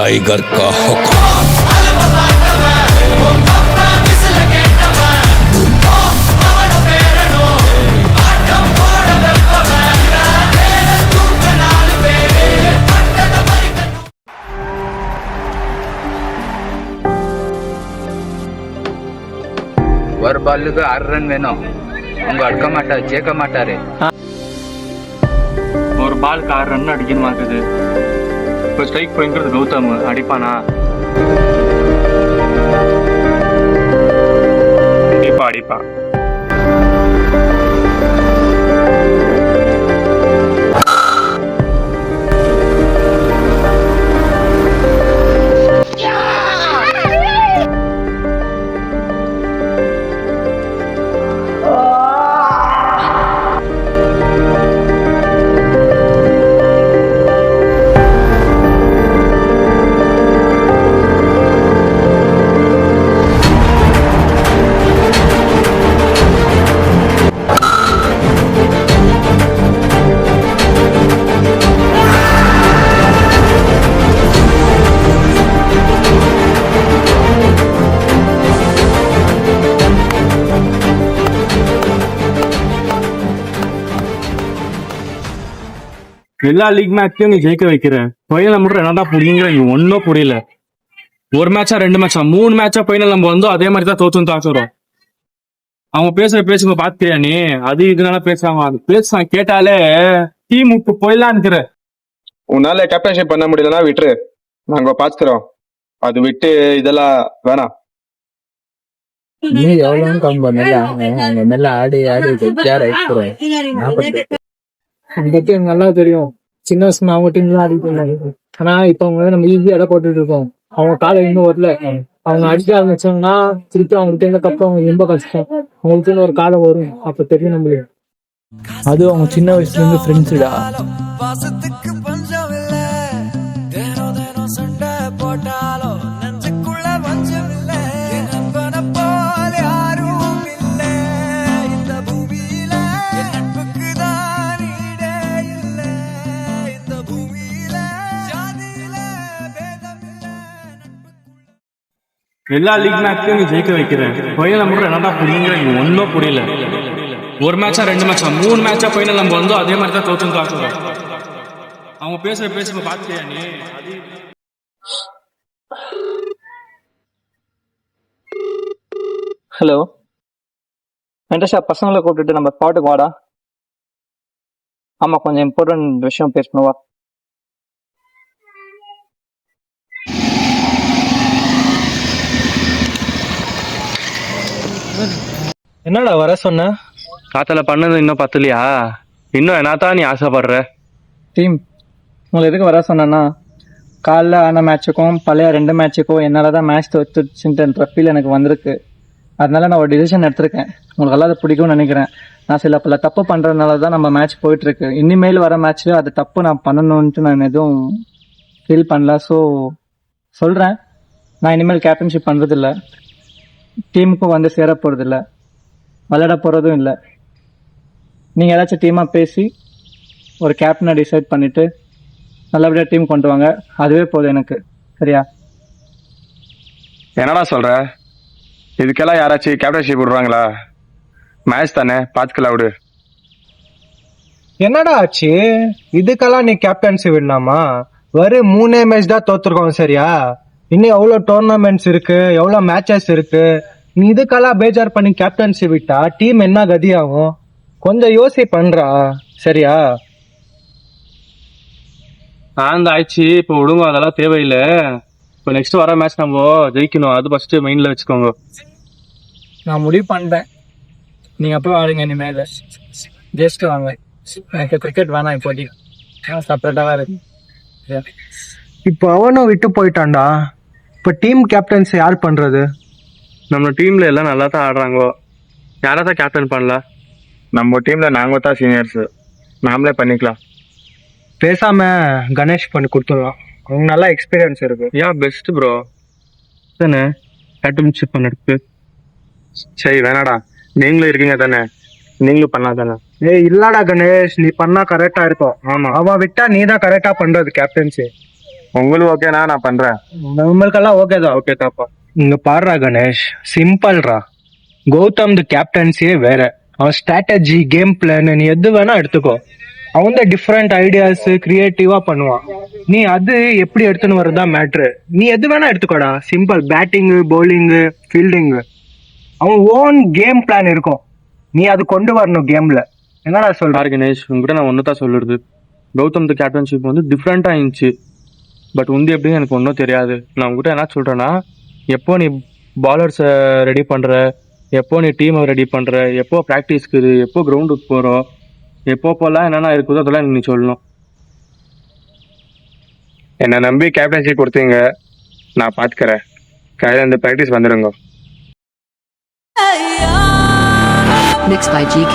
Tiger का हुक्म। ஒரு பாலுக்கு 6 ரன் வேணும். அவங்க அடிக்க மாட்டாரு, ஜெயிக்க மாட்டாரு. ஒரு பாலுக்கு 6 ரன் அடிக்கணுமா இருக்குது. இப்போ ஸ்ட்ரைக் போயிங்கிறது கௌதம் அடிப்பானா? கண்டிப்பா அடிப்பான். எல்லா லீக் மேட்சையும் நீ ஜெயிக்க வைக்கிறேன். ஃபைனல் மட்டும் என்னடா புரியுங்கிற நீ ஒன்னும் புரியல. ஒரு மேட்சா 2 மேட்சா 3 மேட்சா ஃபைனல் நம்ம வந்து அதே மாதிரி தான் தோத்துன்னு தாக்குறோம். அவங்க பேசுங்க பாத்தியா நீ? அது இதனால பேசுறாங்க, அது பேச கேட்டாலே டீம் விட்டு போயிடலான்னு. உன்னால கேப்டன்ஷிப் பண்ண முடியலன்னா விட்டுரு, நாங்க பாத்துக்கிறோம். அது விட்டு இதெல்லாம் வேணாம். நீ எவ்வளவு கம்மி அவங்க மேல ஆடி ஆடி இந்த டீம் நல்லா தெரியும். சின்ன வயசுல அவங்க டீம் தான் ஆடிட்டு. ஆனா இப்ப அவங்க நம்ம ஈஸியா இடம் போட்டுட்டு இருக்கோம். அவங்க காலை இன்னும் வரல. அவங்க அடிக்க ஆரம்பிச்சாங்கன்னா திருப்பி அவங்க டீம்ல கப்ப அவங்க ரொம்ப கஷ்டம். அவங்களுக்கு ஒரு காலம் வரும், அப்ப தெரியும் நம்மளுக்கு. அது அவங்க சின்ன வயசுல இருந்து ஃப்ரெண்ட்ஸுடா. எல்லா லீக் மேட்சையும் நீ ஜெயிக்க வைக்கிறேன். ஃபைனல் மட்டும் என்னடா புரியுங்கிற நீ ஒன்னும் புரியல. ஒரு மேட்சா 2 மேட்சா 3 மேட்சா ஃபைனல் நம்ம வந்து அதே மாதிரி தான் தோத்துன்னு தாக்குறோம். அவங்க பேசுங்க பாத்தியா நீ? ஹலோ வெங்கடேஷா, பசங்களை கூப்பிட்டுட்டு நம்ம ஸ்பாட்டுக்கு வாடா. ஆமா, கொஞ்சம் இம்பார்ட்டன்ட் விஷயம் பேசணுவா. என்னடா வர சொன்ன? காத்தால பண்ணது இன்னும் பத்தலையா? இன்னும் என்னத்தான் நீ ஆசைப்படுற? டீம் உங்களை எதுக்கு வர சொன்னா, காலைல ஆன மேட்சுக்கும் பழைய 2 மேட்சுக்கும் என்னாலதான் மேட்ச் தோத்துச்சுன்ற ஃபீல் எனக்கு வந்திருக்கு. அதனால நான் ஒரு டிசிஷன் எடுத்திருக்கேன். உங்களுக்கு எல்லாம் அதை பிடிக்கும்னு நினைக்கிறேன். நான் பல தப்பு பண்றதுனால தான் நம்ம மேட்ச் போயிட்டு இருக்கு. இனிமேல் வர மேட்ச்ல அது தப்பு நான் பண்ணணும்ட்டு நான் எதுவும் ஃபீல் பண்ணல. ஸோ சொல்றேன், நான் இனிமேல் கேப்டன்ஷிப் பண்றதில்ல, டீமுக்கும் வந்து சேர போறதில்ல, விளையாட போறதும் இல்லை. நீங்க ஏதாச்சும் டீமா பேசி ஒரு கேப்டனை டிசைட் பண்ணிட்டு நல்லபடியா டீம் கொண்டு வாங்க. அதுவே போதும் எனக்கு. சரியா? என்னடா சொல்ற? இதுக்கெல்லாம் யாராச்சும் கேப்டன்ஷிப் விடுறாங்களா? மேட்ச் தானே, பாத்துக்கலாம் விடு. என்னடா ஆச்சு? இதுக்கெல்லாம் நீ கேப்டன்சி விடலாமா? வெறும் 3 மேட்ச் தான் தோத்துருக்கோம். சரியா? இன்னும் எவ்வளவு டோர்னமெண்ட்ஸ் இருக்கு, எவ்வளவு மேட்சஸ் இருக்கு. நீ இதுக்கெல்லாம் பேஜார் பண்ணி கேப்டன்சி விட்டா டீம் என்ன கதியாகும்? கொஞ்சம் யோசி பண்றா. சரியா? ஆனந்த ஆயிடுச்சு, இப்போ விடுங்க, அதெல்லாம் தேவையில்லை. இப்போ நெக்ஸ்ட் வர மேட்ச் நம்ம ஜெயிக்கணும், அது ஃபர்ஸ்ட் மைண்ட்ல வச்சுக்கோங்க. நான் முடிவு பண்றேன், நீங்க போய் வாடுங்க. இனிமேல ஜெஸ்ட் வாங்க. எனக்கு கிரிக்கெட் வேணாம் இப்போதைக்கு, செப்பரேட்டாவா இருக்கு. இப்போ அவனும் விட்டு போயிட்டான்டா. இப்ப டீம் கேப்டன்சி யார் பண்றது? நம்ம டீம்ல எல்லாம் நல்லா தான் ஆடுறாங்க, யாராதான் கேப்டன் பண்ணல. நம்ம டீம்ல நாங்க தான் சீனியர்ஸ், நாமளே பண்ணிக்கலாம். பேசாம கணேஷ் பண்ணி கொடுத்துடலாம், அவங்க நல்லா எக்ஸ்பீரியன்ஸ் இருக்கு. பெஸ்ட் ப்ரோ தானே கேப்டன்ஷிப் பண்ணிருக்கு. சரி வேணாடா, நீங்களும் இருக்கீங்க தானே, நீங்களும் பண்ணா தானே. இல்லடா கணேஷ், நீ பண்ணா கரெக்டா இருக்கும். ஆமா, அவன் விட்டா நீ தான் கரெக்டா பண்றது கேப்டன்சி. உங்களுக்கு ஓகேனா நான் பண்றேன். நம்மளுக்கெல்லாம் ஓகே தான். ஓகே தாப்பா. இங்க பாடுறா கணேஷ், சிம்பிள்ரா. கௌதம் கேப்டன்சியே வேற. அவன் ஸ்ட்ராட்டஜி, கேம் பிளான் நீ எது வேணா எடுத்துக்கோ. அவன் தான் டிஃப்ரெண்ட் ஐடியாஸ் கிரியேட்டிவா பண்ணுவான். நீ அது எப்படி எடுத்துன்னு வரதா மேட்ரு. நீ எது வேணா எடுத்துக்கோடா. Simple batting, bowling, fielding. அவன் ஓன் கேம் பிளான் இருக்கும். நீ அது கொண்டு வரணும் கேம்ல. என்னடா சொல்ற? சார் கணேஷ், உங்ககிட்ட நான் ஒன்று தான் சொல்லுறது. கௌதம் கேப்டன்ஷிப் வந்து டிஃப்ரெண்ட்டாக இருந்துச்சு. பட் வந்து எப்படின்னு எனக்கு ஒன்றும் தெரியாது. நான் உங்ககிட்ட என்ன சொல்கிறேன்னா, எப்போ நீ பாலர்ஸை ரெடி பண்ணுற, எப்போ நீ டீமை ரெடி பண்ணுற, எப்போ ப்ராக்டிஸ்க்கு, எப்போ கிரவுண்டுக்கு போகிறோம், எப்போப்பெல்லாம் என்னென்ன இருக்குதோ அதெல்லாம் நீ சொல்லணும். என்னை நம்பி கேப்டன்ஷிப் கொடுத்தீங்க, நான் பாத்துக்கிறேன். காலையில இந்த ப்ராக்டிஸ் வந்துடுங்க. Mixed by GK.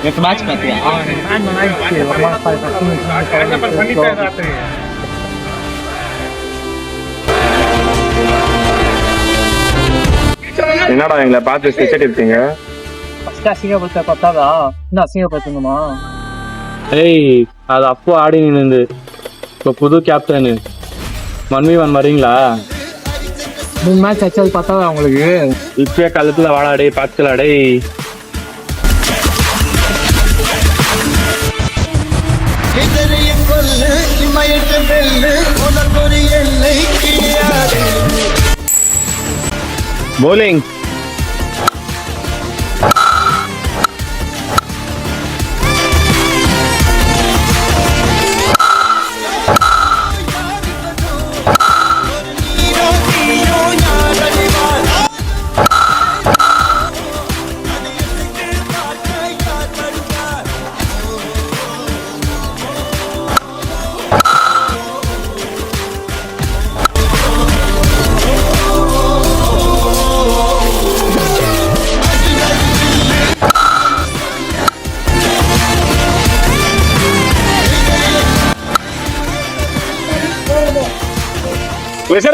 एक मैच में थे என்னடா எங்களை பார்த்து ஸ்கெட்ச் எடுத்தீங்க? ஃபர்ஸ்ட் அசிங்கப்படுத்த பத்தாதா? இன்னும் அசிங்கப்படுத்தணுமா? ஏய், அது அப்போ ஆடி நின்று. இப்போ புது கேப்டனு மன்மீவன் வரீங்களா? 3 மேட்ச் ஆச்சு பார்த்தா அவங்களுக்கு. இப்பயே காலத்தில் வாடாடே பார்த்துக்கலாடே. bowling.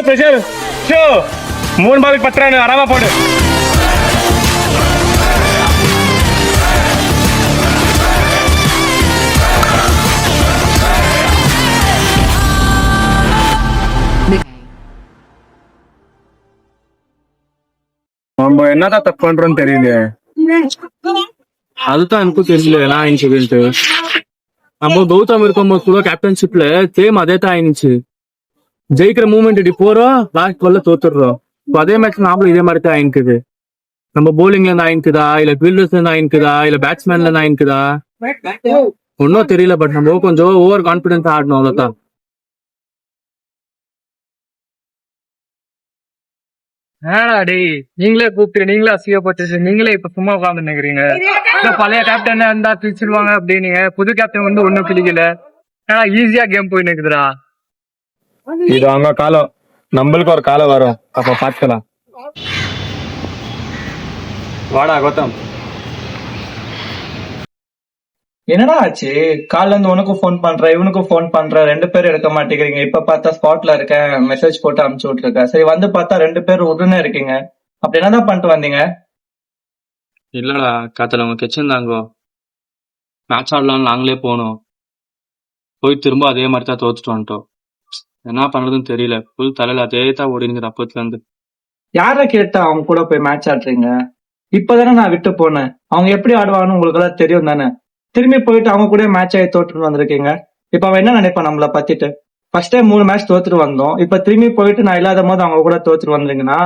Pressure. Show. 3 பாலுக்கு 10 ரன் ஆறாம போடு. நம்ம என்னதான் தப்பு பண்றோம்னு தெரியல. அதுதான் எனக்கும் தெரியல என்ன ஆயிடுச்சு. நம்ம கௌதம் இருக்கும்போது கூட கேப்டன்ஷிப்ல சேம் அதே தான் ஆயிடுச்சு. ஜெயிக்கிற மூமெண்ட் இப்படி போறோம், லாஸ்ட் பால்ல தோத்துடுறோம். இப்போ அதே மேட்ச் நாமளும் இதே மாதிரி தான் ஆயிக்குது. நம்ம போலிங்ல இருந்து ஆயிக்குதா, இல்ல ஃபீல்டர்ஸ்ல இருந்து ஆயிக்குதா, இல்ல பேட்ஸ்மேன்ல இருந்து ஆயிக்குதா ஒன்னும் தெரியல. பட் நம்ம கொஞ்சம் ஓவர் கான்பிடன்ஸ் ஆடணும், அவ்வளவுதான். டேய், நீங்களே கூப்பிட்டு நீங்களே அசிங்கப்பட்டு நீங்களே இப்ப சும்மா உட்காந்து நினைக்கிறீங்க. பழைய கேப்டன் இருந்தா பிரிச்சிருவாங்க அப்படின்னு. புது கேப்டன் வந்து ஒன்னும் பிடிக்கல. ஏன்னா ஈஸியா கேம் போய் நிக்குதுடா. இது அவங்க காலம், நம்மளுக்கு ஒரு காலம் வரும், அப்ப பாத்துக்கலாம். வாடா கௌதம். என்னடா ஆச்சு? காலைல இருந்து உனக்கும் ஃபோன் பண்றேன், இவனுக்கும் ஃபோன் பண்றேன், 2 பேரும் எடுக்க மாட்டேங்கிறீங்க. இப்ப பார்த்தா ஸ்பாட்ல இருக்கேன், மெசேஜ் போட்டு அனுப்பிச்சு விட்டுருக்கேன். சரி வந்து பார்த்தா 2 பேரும் உடனே இருக்கீங்க. அப்படி என்னதான் பண்ணிட்டு வந்தீங்க? இல்லடா காத்தல அவங்க கெச்சிருந்தாங்கோ. மேட்ச் ஆடலாம் நாங்களே போனோம். போய் திரும்ப அதே மாதிரி தான் தோத்துட்டு வந்துட்டோம். என்ன பண்றதுன்னு தெரியல. புல் தலையில அதே தான் ஓடினுங்கிற அப்பத்துல இருந்து. யார கேட்டா அவங்க கூட போய் மேட்ச் ஆடுறீங்க? இப்பதானே நான் விட்டு போனேன். அவங்க எப்படி ஆடுவான்னு உங்களுக்கு எல்லாம் தெரியும் தானே. திரும்பி போயிட்டு அவங்க கூட மேட்ச் ஆகி தோற்றுட்டு வந்திருக்கீங்க. இப்ப அவன் என்ன நினைப்பான் நம்மள பத்திட்டு? ஃபர்ஸ்ட் டைம் 3 மேட்ச் தோத்துட்டு வந்தோம். இப்ப திரும்பி போயிட்டு நான் இல்லாத போது அவங்க கூட தோத்துட்டு வந்தீங்கன்னா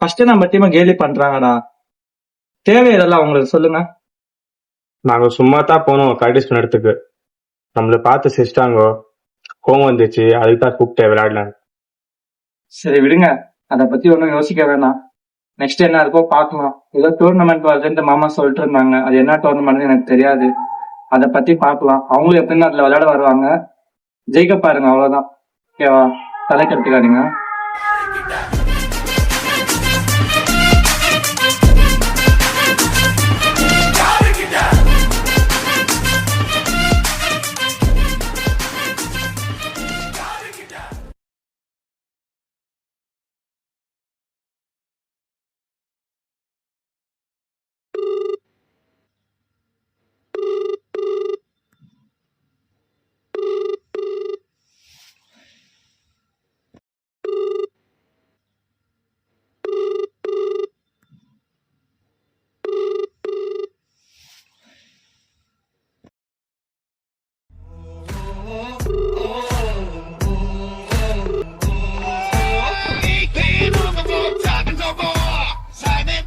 ஃபர்ஸ்ட் நம்ம டீமை கேலி பண்றாங்கடா. தேவை இதெல்லாம் உங்களுக்கு சொல்லுங்க. நாங்க சும்மா தான் போனோம் ப்ராக்டிஸ் பண்ணுறதுக்கு. நம்மள பார்த்து சிரிச்சிட்டாங்கோ, கோவம் வந்துச்சு, அதுக்கு தான் கூப்பிட்டேன் விளையாடலாம். சரி விடுங்க, அதை பத்தி ஒன்றும் யோசிக்க வேணாம். நெக்ஸ்ட் என்ன இருக்கோ பார்க்கலாம். ஏதோ டோர்னமெண்ட் வருதுன்ட்டு மாமா சொல்லிட்டு இருந்தாங்க. அது என்ன டோர்னமெண்ட் எனக்கு தெரியாது. அதை பத்தி பார்க்கலாம். அவங்களும் எப்படின்னா அதுல விளையாட வருவாங்க. ஜெயிக்க பாருங்க, அவ்வளவுதான். ஓகேவா? தலை கட்டுக்காதீங்க.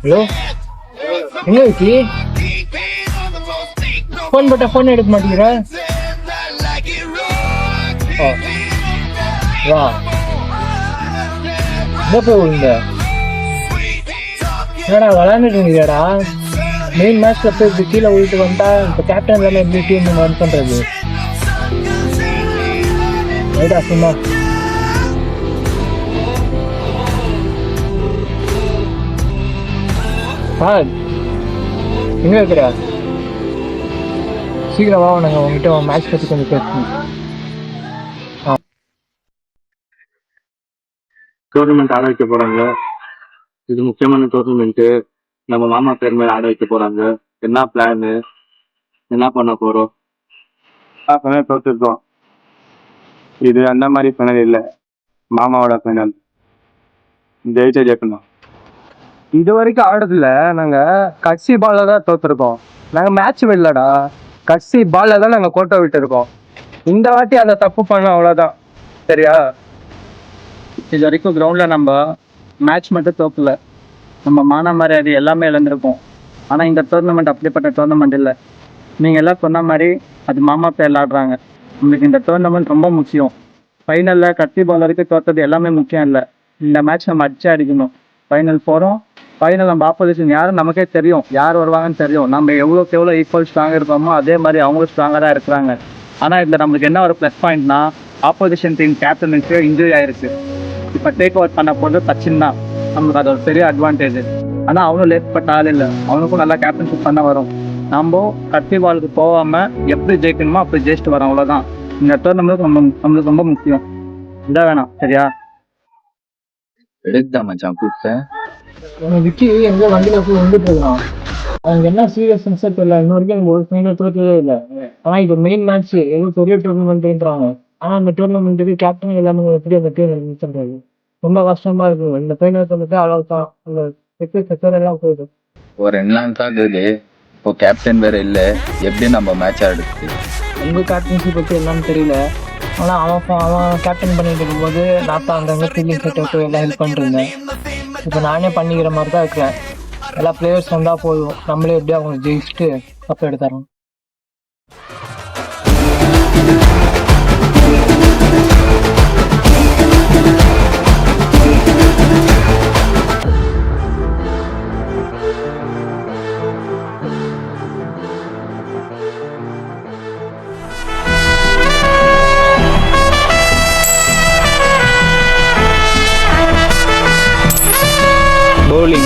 ஹலோ, எங்க விக்கி? ஃபோன் போட்டா ஃபோன் எடுக்க மாட்டேங்கிற. வா, என்ன போய் விழுந்த? என்னடா விளையாண்டுட்டு இருக்கியாடா? மெயின் மேட்ச்ல போய் இப்படி கீழே விழுட்டு வந்தா இப்போ கேப்டன் வேலை எப்படி டீம் ரன் பண்றது? ரைடா சும்மா எங்க இருக்கிற? சீக்கிரம் வா, நாங்கள் உங்ககிட்ட மேட்ச் பற்றி கொஞ்சம் பேசணும். டோர்னமெண்ட் ஆட வைக்க போறாங்க. இது முக்கியமான டோர்னமெண்ட். நம்ம மாமா பேர் மேல ஆட வைக்க போறாங்க. என்ன பிளான், என்ன பண்ண போறோம்? தோத்துருக்கோம். இது அந்த மாதிரி ஃபைனல் இல்லை, மாமாவோட ஃபைனல். ஜெயிக்கணும். இது வரைக்கும் ஆடுறதுல நாங்க கட்சி பால்ல தான் தோத்துருக்கோம். நாங்க மேட்ச் விடலடா, கட்சி பால்ல தான் நாங்க கோட்டை விட்டு இருக்கோம். இந்த வாட்டி அதை தப்பு பண்ணோம், அவ்வளவுதான். சரியா? இது வரைக்கும் கிரவுண்டில் நம்ம மேட்ச் மட்டும் தோக்கல, நம்ம மான மரியாதை எல்லாமே இழந்திருப்போம். ஆனால் இந்த டோர்னமெண்ட் அப்படிப்பட்ட டோர்னமெண்ட் இல்லை. நீங்கள் எல்லாம் சொன்ன மாதிரி அது மாமா பேர் விளாடுறாங்க. உங்களுக்கு இந்த டோர்னமெண்ட் ரொம்ப முக்கியம். ஃபைனலில் கட்சி பால் வரைக்கும் தோற்றது எல்லாமே முக்கியம் இல்லை. இந்த மேட்ச் நம்ம அடிச்சு அடிக்கணும். ஃபைனல் போகிறோம். ஃபைனல் நம்ம ஆப்போசிஷன் யாரும் நமக்கே தெரியும், யார் வருவாங்கன்னு தெரியும். நம்ம எவ்வளோக்கு எவ்வளோ ஈக்குவல் ஸ்ட்ராங்காக இருப்போமோ அதே மாதிரி அவங்களும் ஸ்ட்ராங்காக தான் இருக்கிறாங்க. ஆனால் இதில் நம்மளுக்கு என்ன ஒரு ப்ளஸ் பாயிண்ட்னா, ஆப்போசிஷன் டீம் கேப்டனுக்கு இன்ஜுரி ஆயிருக்கு. இப்போ டேக் ஓவர் பண்ண போது சச்சின் தான். நம்மளுக்கு அது ஒரு பெரிய அட்வான்டேஜ். ஆனால் அவனும் லேட் பட்ட ஆள் இல்லை, அவனுக்கும் நல்லா கேப்டன்ஷிப் பண்ண வரும். நம்ம கட்சி பாலுக்கு போகாமல் எப்படி ஜெயிக்கணுமோ அப்படி ஜெயிச்சுட்டு வரோம், அவ்வளோதான். இந்த டோர்னமெண்ட் நம்மளுக்கு ரொம்ப முக்கியம். இதான் வேணாம், சரியா? எடுத்தா மச்சான் கூப்பிட்டேன். விக்கி எங்க வண்டியில போய் வந்துட்டு இருக்கான். அவங்க என்ன சீரியஸ் தெரியல. இன்ன வரைக்கும் எனக்கு ஒரு ஃபைனல் தோற்றதே இல்லை. ஆனா இது மெயின் மேட்ச், எதுவும் பெரிய டோர்னமெண்ட்ன்றாங்க. ஆனா அந்த டோர்னமெண்ட்டுக்கு கேப்டன் எல்லாமே எப்படி அந்த டீம் மிஸ் பண்றது ரொம்ப கஷ்டமா இருக்கு. இந்த ஃபைனல் தோற்று அவ்வளவுதான், அந்த செக்டர் எல்லாம் போகுது. ஒரு 2 நாள் தான் இருக்குது. இப்போ கேப்டன் வேற இல்லை, எப்படி நம்ம மேட்ச் ஆடுறது? உங்க கேப்டன்ஷிப் பற்றி என்னன்னு தெரியல. ஆனா அவன் கேப்டன் பண்ணிட்டு இருக்கும்போது நான் தான் அந்த ஃபீல்டிங் செட்டப் எல்லாம் ஹெல்ப் பண்ணிருந்தேன். இப்போ நானே பண்ணிக்கிற மாதிரி தான் இருக்கிறேன். எல்லா பிளேயர்ஸ் வந்தா போதும், நம்மளே எப்படியும் அவங்க ஜெயிச்சுட்டு கப் எடுத்துறோம். பவுலிங்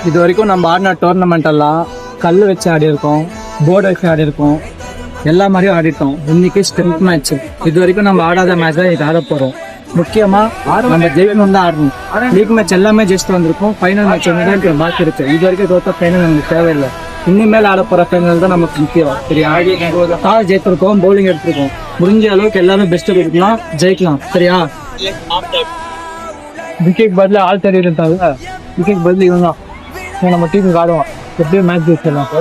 இது வரைக்கும் நம்ம ஆடின டோர்னமெண்ட் எல்லாம் கல் வச்சு ஆடி இருக்கோம், போர்டு வச்சு ஆடி இருக்கோம், எல்லா மாதிரியும் ஆடிட்டோம். இன்னைக்கு ஸ்ட்ரென்த் மேட்ச். இது வரைக்கும் நம்ம ஆடாத மேட்ச் தான் இது ஆட போறோம். முக்கியமா நம்ம ஜெயிக்கணும் தான் ஆடணும். லீக் மேட்ச் எல்லாமே ஜெயிச்சுட்டு வந்திருக்கோம். ஃபைனல் மேட்ச் வந்து மார்க் இருக்கு. இது வரைக்கும் தோத்த ஃபைனல் நமக்கு தேவையில்லை. இனிமேல் ஆட போற ஃபைனல் தான் நமக்கு முக்கியம். சரியா? டாஸ் ஜெயித்திருக்கோம், பவுலிங் எடுத்திருக்கோம். முடிஞ்ச அளவுக்கு எல்லாரும் பெஸ்ட் கொடுக்கலாம், ஜெயிக்கலாம். சரியா? விக்கெட் பதில் ஆள் தெரியுது, விக்கெட் பதில் இவன் தான். நம்ம டீமுக்கு ஆடுவான், எப்படியும் மேட்ச் ஜெயிச்சிடலாம்.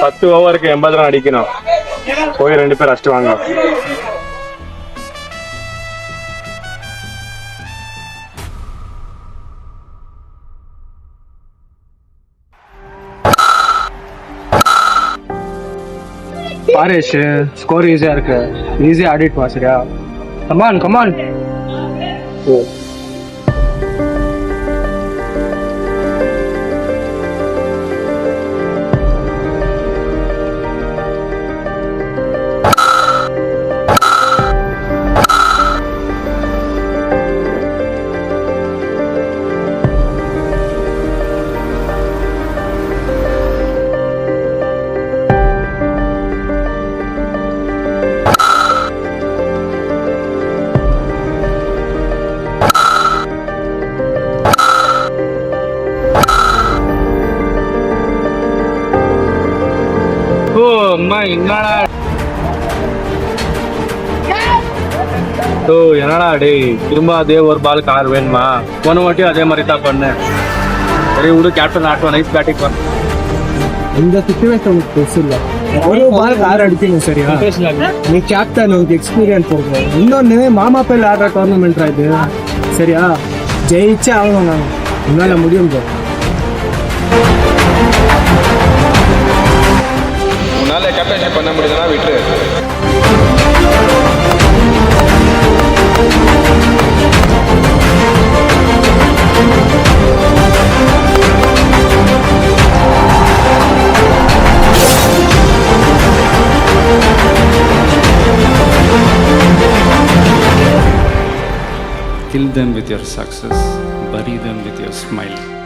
பத்து ஓவருக்கு 80 ரன் அடிக்கணும். போய் 2 பேர் அடிச்சுட்டு வாங்க. பாரேஷ், ஸ்கோர் ஈஸியா இருக்கு, ஈஸியா ஆடிட்டு வா. சரியா? Come on come on. என்னடா என்னடா டேய் திரும்ப அதே ஒரு பால் கார் வேணுமா? போன வாட்டியும் அதே மாதிரி தான் பண்ணேன். சரி விடு, கேப்டன் ஆட்டுவா, நைஸ் பேட்டிங் பண்ண. இந்த சிச்சுவேஷன் உனக்கு பெருசு இல்ல. ஒரு பால் கார் அடிக்கணும் சரியா? நீ கேப்டன், உனக்கு எக்ஸ்பீரியன்ஸ் இருக்கும். இன்னொன்னு மாமா பேர் ஆடுற டோர்னமெண்ட் இது சரியா? ஜெயிச்சே ஆகணும். நான் உன்னால முடியும் bro. உன்னால கேப்டன்ஷிப் பண்ண முடியுதுன்னா விட்டுரு. Kill them with your success, bury them with your smile.